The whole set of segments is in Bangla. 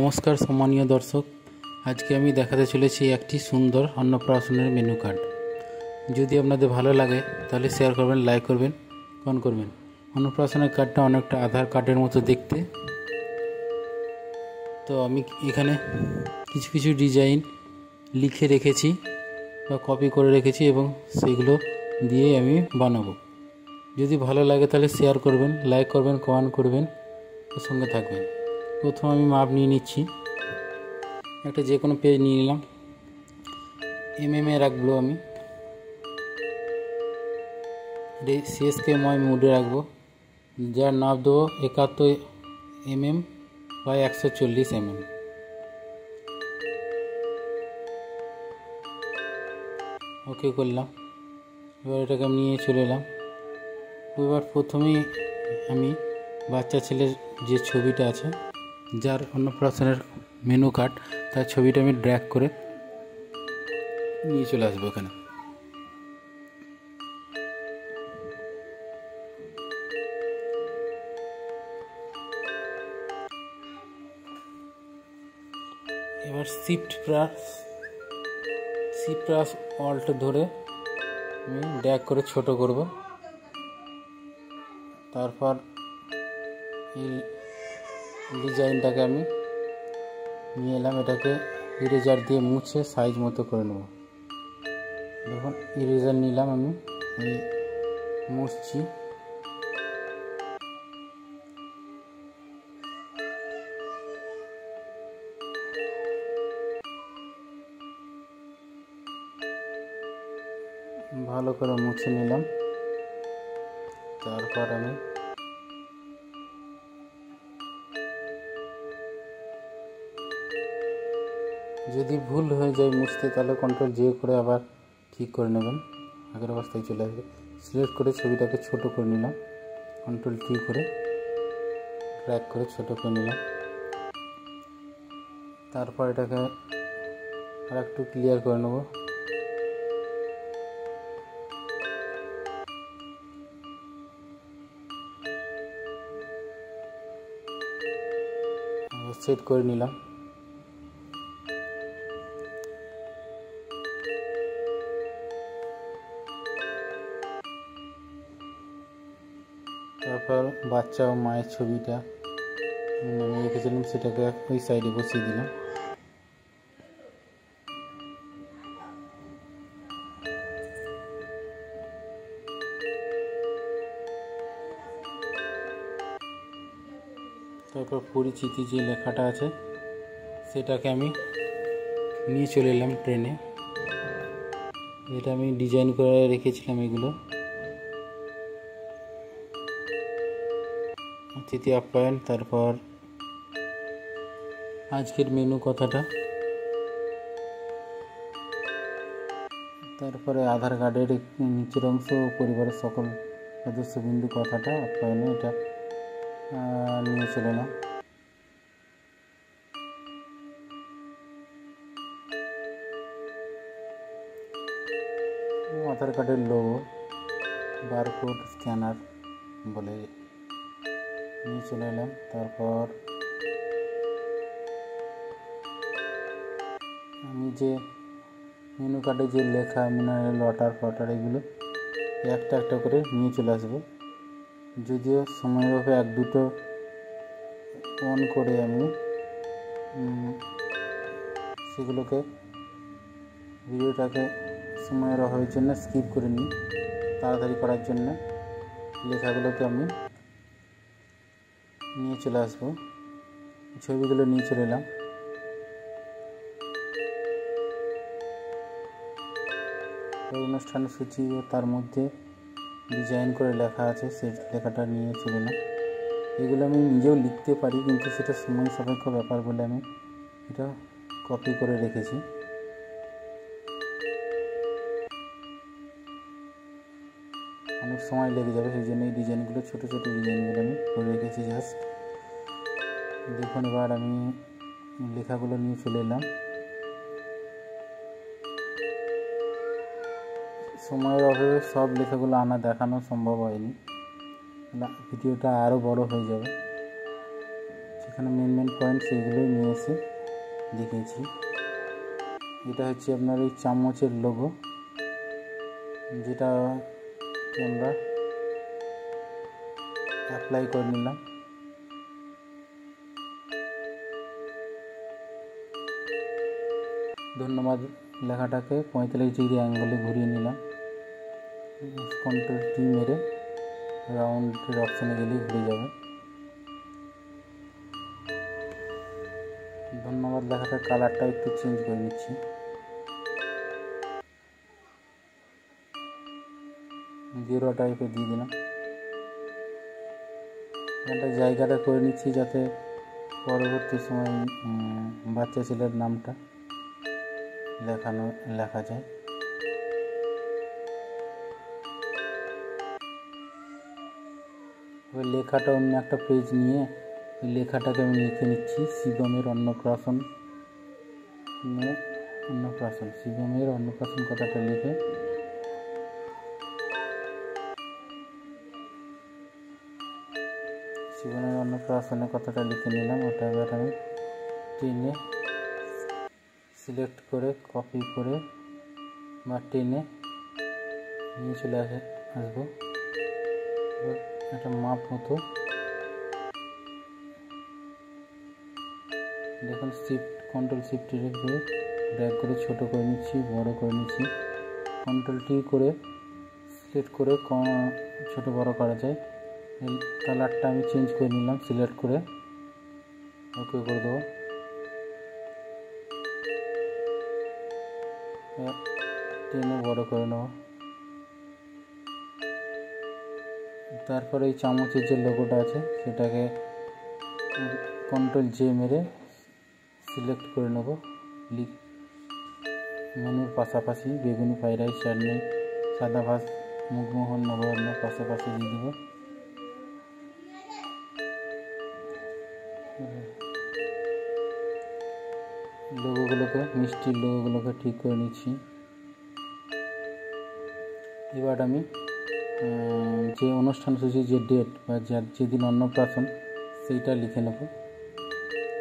নমস্কার সম্মানীয় দর্শক, আজকে আমি দেখাতে চলেছি একটি সুন্দর অন্নপ্রাশনের মেনু কার্ড। যদি আপনাদের ভালো লাগে তাহলে শেয়ার করবেন, লাইক করবেন, কমেন্ট করবেন। অন্নপ্রাশনের কার্ডটা অনেকটা আধার কার্ডের মতো দেখতে। তো আমি এখানে কিছু কিছু ডিজাইন লিখে রেখেছি বা কপি করে রেখেছি এবং সেগুলো দিয়ে আমি বানাবো। যদি ভালো লাগে তাহলে শেয়ার করবেন, লাইক করবেন, কমেন্ট করবেন, ওর সঙ্গে থাকবেন। প্রথম আমি মাপ নিয়ে নিচ্ছি, একটা যে কোনো পেজ নিয়ে নিলাম, এমএমে রাখবো আমি, সিএসকে মোডে রাখবো, যার নাপ দেবো 71 mm বা 140 mm। ওকে করলাম। এবার এটাকে আমি নিয়ে চলে এলাম। এবার প্রথমেই আমি বাচ্চা ছেলের যে ছবিটা আছে, যার অন্নপ্রাশনের মেনু কার্ড, তার ছবিটা আমি ড্র্যাগ করে নিয়ে চলে আসবো এখানে। এবার শিফট প্লাস অল্ট ধরে আমি ড্র্যাগ করে ছোট করব। তারপর এই ডিজাইনটাকে আমি নিয়ে এলাম, এটাকে ইরেজার দিয়ে মুছে সাইজ মতো করে নেব। দেখুন ইরেজার নিলাম, আমি এই মুছছি। ভালো করে মুছে নিলাম। তারপর আমি যদি ভুল হয়ে যায় মুছতে, তাহলে কন্ট্রোল জে করে আবার ঠিক করে নেবেন, আগের অবস্থায় চলে আসবে। সিলেক্ট করে ছবিটাকে ছোট করে নিলাম, কন্ট্রোল টি করে ড্র্যাগ করে ছোট করে নিলাম। তারপর এটাকে আর একটু ক্লিয়ার করে নেব। সেট করে নিলাম। তারপর বাচ্চা ও মায়ের ছবিটা আমি রেখেছিলাম, সেটাকে ওই সাইডে বসিয়ে দিলাম। তারপর পরিচিতি যে লেখাটা আছে সেটাকে আমি নিয়ে চলে এলাম ট্রেনে। এটা আমি ডিজাইন করে রেখেছিলাম, এগুলো অতিথি আপ্যায়ন। তারপর আজকের মেনু কথাটা, তারপরে আধার কার্ডের নিচের অংশ, পরিবারের সকল সদস্যবিন্দু কথাটা আপ্যায়নে, এটা নিয়ে চলে এলাম। আধার কার্ডের লোগো, বারকোড স্ক্যানার বলে নিয়ে চলে এলাম। তারপর আমি যে মেনু কার্ডে যে লেখা মিনারেল ওয়াটার এগুলো একটা একটা করে নিয়ে চলে আসবো। যদিও সময়ের অভাবে এক দুটো অন করে আমি সেগুলোকে ভিডিওটাকে সময়ের অভাবের জন্য স্কিপ করে নিই, তাড়াতাড়ি করার জন্য লেখাগুলোকে আমি নিয়ে চলে আসবো। ছবিগুলো নিয়ে চলে এলাম। অনুষ্ঠানের সূচি ও তার মধ্যে ডিজাইন করে লেখা আছে, সেই লেখাটা নিয়ে চলে এলাম। এগুলো আমি নিজেও লিখতে পারি, কিন্তু সেটা সময় সাপেক্ষ ব্যাপার বলে আমি এটা কপি করে রেখেছি। অনেক সময় লেগে যাবে, সেই জন্য এই ডিজাইনগুলো, ছোটো ছোটো ডিজাইনগুলো আমি করে রেখেছি জাস্ট। দেখুন এবার আমি লেখাগুলো নিয়ে চলে এলাম। সময়ের অভাবে সব লেখাগুলো দেখানো সম্ভব হয়নি, ভিডিওটা আরও বড় হয়ে যাবে। ঠিক এখানে মেন পয়েন্ট সেইগুলোই নিয়ে এসে দেখিয়েছি। এটা হচ্ছে আপনার এই চামচের লোগো, যেটা আমরা অ্যাপ্লাই করে নিলাম। ধন্যবাদ লেখাটাকে 45 ডিগ্রি অ্যাঙ্গেলে ঘুরিয়ে নিলাম। কন্ট্রোল টি মেরে রাউন্ডের অপশানে গেলেই ঘুরে যাবে। ধন্যবাদ লেখাটার কালারটা একটু চেঞ্জ করে নিচ্ছি। গেরুয়া টাইপের দিয়ে দিলাম। একটা জায়গাটা করে নিচ্ছি যাতে পরবর্তী সময় বাচ্চা ছেলের নামটা লেখা যায়। এবার লেখাটা অন্য একটা পেজ নিয়ে ওই লেখাটাকে আমি লিখে নিচ্ছি। শিবমের অন্নপ্রাশন শিবমের অন্নপ্রাশন কথাটা লিখে শিবমের অন্নপ্রাশনের কথাটা লিখে নিলাম। ওটা এবার আমি টেনে সিলেক্ট করে কপি করে বা টেনে নিয়ে চলে আসবো। একটা মাপ মতো দেখুন, কন্ট্রোল শিফট রেখে ড্র্যাগ করে ছোট করে নিচ্ছি, বড় করে নিচ্ছি। কন্ট্রোল টি করে সিলেক্ট করে ছোট বড় করা যায়। কালারটা আমি চেঞ্জ করে নিলাম, সিলেক্ট করে ওকে করে দেবো। টেনে বড় করে নেব। তারপরে এই চামচের যে লোগোটা আছে সেটাকে কন্ট্রোল জে মেরে সিলেক্ট করে নেব। মেনুর পাশাপাশি বেগুনি, ফ্রাইড রাইস, চাটনি, সাদা ভাত, মুখমোহন, নবান্ন পাশাপাশি দিয়ে দেবো। লোগোগুলোকে মিষ্টির লোগোগুলোকে ঠিক করে নিচ্ছি। এবার আমি যে অনুষ্ঠান সূচি, যে ডেট বা যেদিন অন্নপ্রাশন সেইটা লিখে নেব।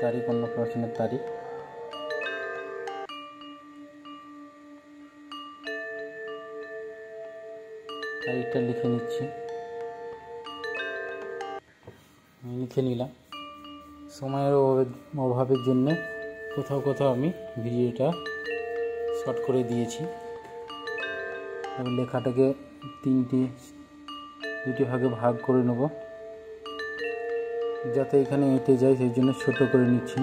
তারিখ, অন্নপ্রাশনের তারিখটা লিখে নিচ্ছি। লিখে নিলাম। সময়ের অভাবের জন্য কোথাও আমি ভিডিওটা শর্ট করে দিয়েছি। এবার লেখাটাকে দুটি ভাগে ভাগ করে নেব, যাতে এখানে এঁটে যায়, সেই জন্য ছোট করে নিচ্ছি।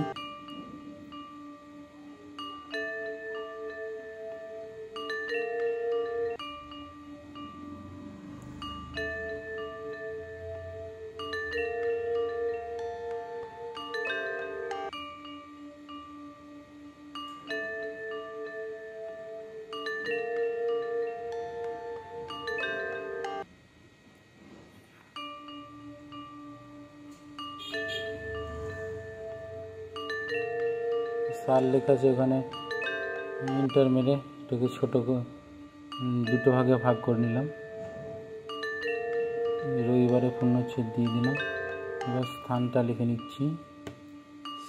সাল লেখা আছে, ওখানে এন্টার মেরে এটাকে ছোটো দুটো ভাগে ভাগ করে নিলাম। রবিবারে পূর্ণচ্ছেদ দিয়ে দিলাম। এবার স্থানটা লিখে নিচ্ছি।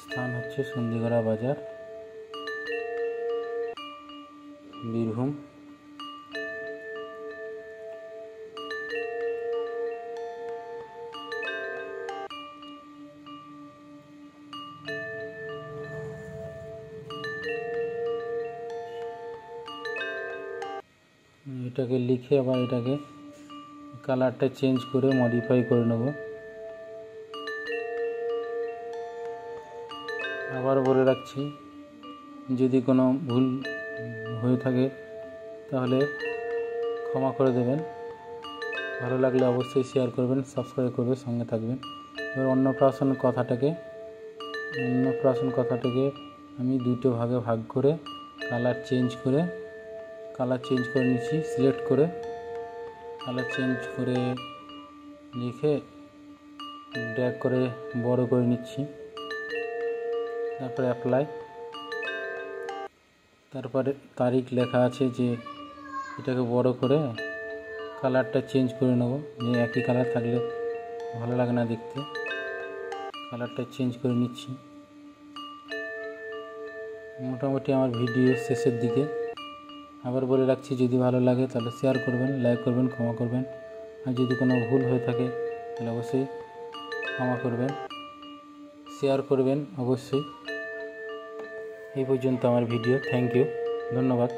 স্থান হচ্ছে সন্ধিগড়া বাজার, বীরভূম। এটাকে লিখে আবার এটাকে কালারটা চেঞ্জ করে মডিফাই করে নেব। আবার বলে রাখছি, যদি কোনো ভুল হয়ে থাকে তাহলে ক্ষমা করে দেবেন। ভালো লাগলে অবশ্যই শেয়ার করবেন, সাবস্ক্রাইব করবে, সঙ্গে থাকবেন। এবার অন্নপ্রাশন কথাটাকে আমি দুটো ভাগে ভাগ করে কালার চেঞ্জ করে নিচ্ছি। সিলেক্ট করে কালার চেঞ্জ করে লিখে ড্র্যাগ করে বড় করে নিচ্ছি। তারপরে অ্যাপ্লাই। তারপরে তারিখ লেখা আছে, যে এটাকে বড় করে কালারটা চেঞ্জ করে নেব। যে একই কালার থাকলে ভালো লাগে না দেখতে। কালারটা চেঞ্জ করে নিচ্ছি। মোটামুটি আমার ভিডিও শেষের দিকে। আবার বলে রাখছি, যদি ভালো লাগে তাহলে শেয়ার করবেন, লাইক করবেন, ক্ষমা করবেন। আর যদি কোনো ভুল হয়ে থাকে তাহলে অবশ্যই ক্ষমা করবেন, শেয়ার করবেন অবশ্যই। এই পর্যন্ত আমার ভিডিও। থ্যাংক ইউ, ধন্যবাদ।